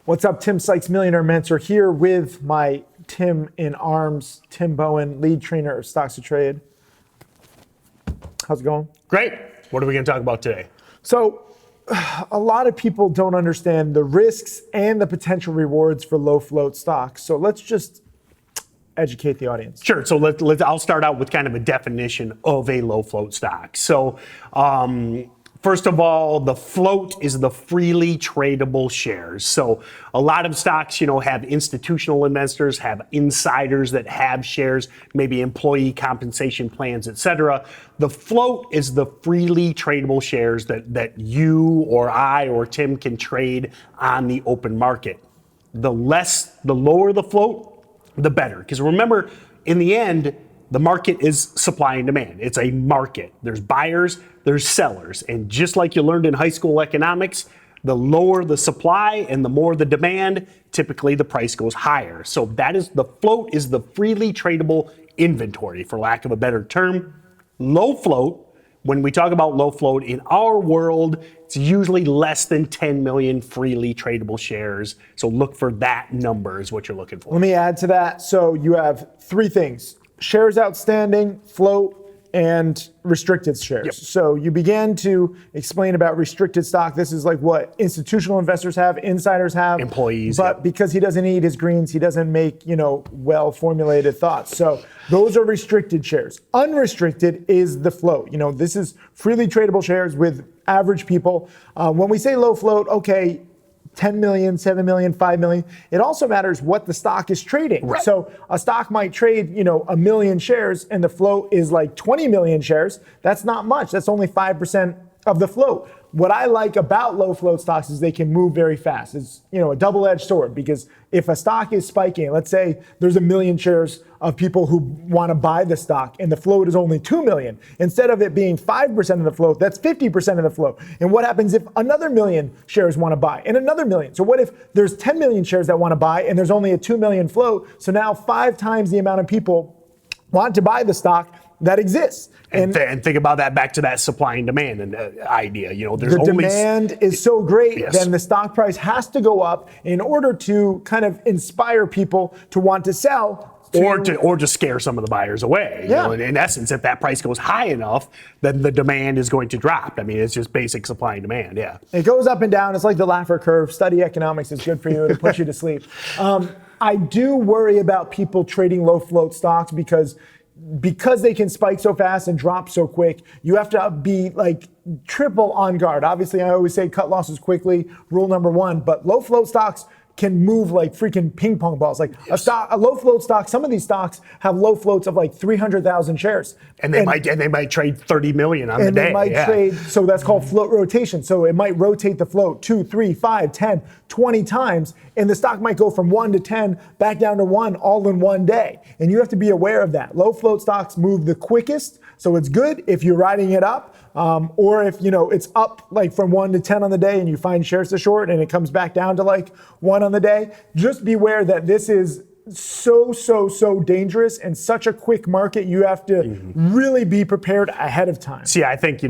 What's up, Tim Sykes, Millionaire Mentor, here with my Tim in arms, Tim Bohen, lead trainer of Stocks to Trade. How's it going? Great. What are we going to talk about today? So, a lot of people don't understand the risks and the potential rewards for low float stocks. So let's just educate the audience. Sure. So I'll start out with kind of a definition of a low float stock. So first of all, the float is the freely tradable shares. So a lot of stocks, have institutional investors, have insiders that have shares, maybe employee compensation plans, et cetera. The float is the freely tradable shares that you or I or Tim can trade on the open market. The lower the float, the better. Because remember, in the end, the market is supply and demand. It's a market. There's buyers, there's sellers. And just like you learned in high school economics, the lower the supply and the more the demand, typically the price goes higher. So the float is the freely tradable inventory, for lack of a better term. Low float, when we talk about low float in our world, it's usually less than 10 million freely tradable shares. So look for that number is what you're looking for. Let me add to that. So you have three things: shares outstanding, float, and restricted shares. Yep. So you began to explain about restricted stock. This is like what institutional investors have, insiders have. Employees. But yep. because he doesn't eat his greens, he doesn't make, well-formulated thoughts. So those are restricted shares. Unrestricted is the float. This is freely tradable shares with average people. When we say low float, okay, 10 million, 7 million, 5 million. It also matters what the stock is trading. Right. So a stock might trade, 1 million shares and the float is like 20 million shares. That's not much. That's only 5% of the float. What I like about low float stocks is they can move very fast. It's, a double-edged sword, because if a stock is spiking, let's say there's 1 million shares of people who want to buy the stock and the float is only 2 million. Instead of it being 5% of the float, that's 50% of the float. And what happens if another 1 million shares want to buy and another million? So what if there's 10 million shares that want to buy and there's only a 2 million float? So now 5 times the amount of people want to buy the stock that exists. And think about that back to that supply and demand idea. There's the demand is so great, yes. Then the stock price has to go up in order to kind of inspire people to want to sell. Or to scare some of the buyers away. Yeah. In essence, if that price goes high enough, then the demand is going to drop. I mean, it's just basic supply and demand, yeah. It goes up and down. It's like the Laffer curve. Study economics is good for you. It'll put you to sleep. I do worry about people trading low float stocks because they can spike so fast and drop so quick. You have to be like triple on guard. Obviously, I always say cut losses quickly, rule number 1, but low float stocks can move like freaking ping pong balls. Like yes. a low float stock, some of these stocks have low floats of like 300,000 shares. And they might trade 30 million on the day. And they might trade, so that's called float rotation. So it might rotate the float 2, 3, 5, 10, 20 times, and the stock might go from 1 to 10 back down to 1 all in one day. And you have to be aware of that. Low float stocks move the quickest, so it's good if you're riding it up. Or if it's up like from 1 to 10 on the day and you find shares to short and it comes back down to like 1 on the day, just beware that this is so dangerous and such a quick market. You have to really be prepared ahead of time. See, I think,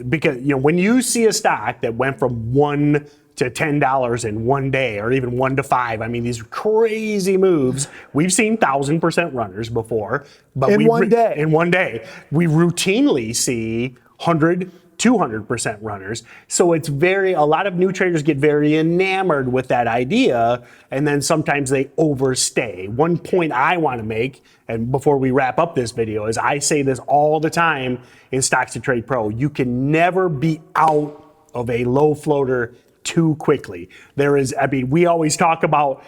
because, when you see a stock that went from $1 to $10 in one day, or even 1 to 5. I mean, these crazy moves. We've seen 1,000% runners before, but in one day, we routinely see 100, 200% runners. So it's a lot of new traders get very enamored with that idea, and then sometimes they overstay. One point I want to make, and before we wrap up this video, is I say this all the time in Stocks to Trade Pro: you can never be out of a low floater too quickly. We always talk about,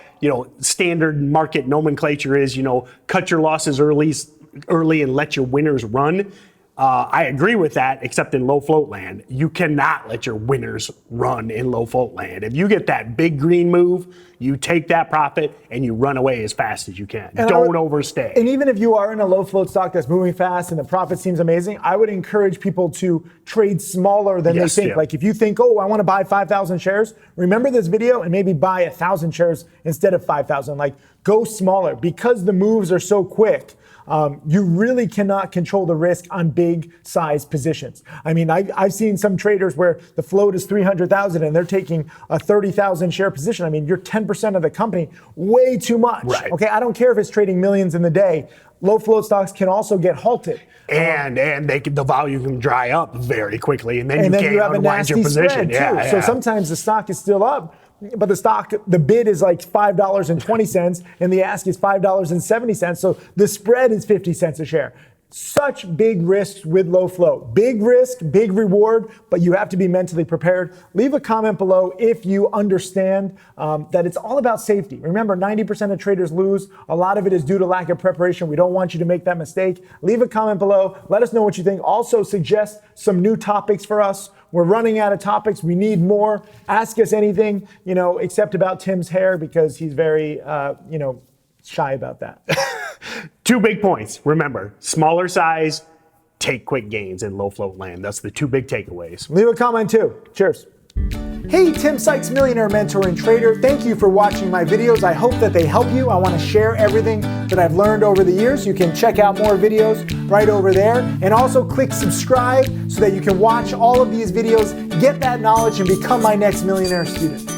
standard market nomenclature is, cut your losses early and let your winners run. I agree with that, except in low float land. You cannot let your winners run in low float land. If you get that big green move, you take that profit and you run away as fast as you can. And don't overstay. And even if you are in a low float stock that's moving fast and the profit seems amazing, I would encourage people to trade smaller than they think. Yeah. Like if you think, I want to buy 5,000 shares, remember this video and maybe buy 1,000 shares instead of 5,000. Like go smaller. Because the moves are so quick, you really cannot control the risk on big size positions. I mean, I've seen some traders where the float is 300,000 and they're taking a 30,000 share position. I mean, you're 10% of the company, way too much. Right. Okay, I don't care if it's trading millions in the day. Low float stocks can also get halted. And the value can dry up very quickly, and then you can't have a unwind your nasty position. spread too. Yeah, So yeah. sometimes the stock is still up, but the bid is like $5.20 and the ask is $5.70. So the spread is 50 cents a share. Such big risks with low float. Big risk, big reward, but you have to be mentally prepared. Leave a comment below if you understand that it's all about safety. Remember, 90% of traders lose. A lot of it is due to lack of preparation. We don't want you to make that mistake. Leave a comment below. Let us know what you think. Also suggest some new topics for us. We're running out of topics. We need more. Ask us anything, except about Tim's hair, because he's very, shy about that. 2 big points. Remember, smaller size, take quick gains in low float land. That's the 2 big takeaways. Leave a comment too. Cheers. Hey, Tim Sykes, millionaire mentor and trader. Thank you for watching my videos. I hope that they help you. I want to share everything that I've learned over the years. You can check out more videos right over there. And also click subscribe so that you can watch all of these videos, get that knowledge, and become my next millionaire student.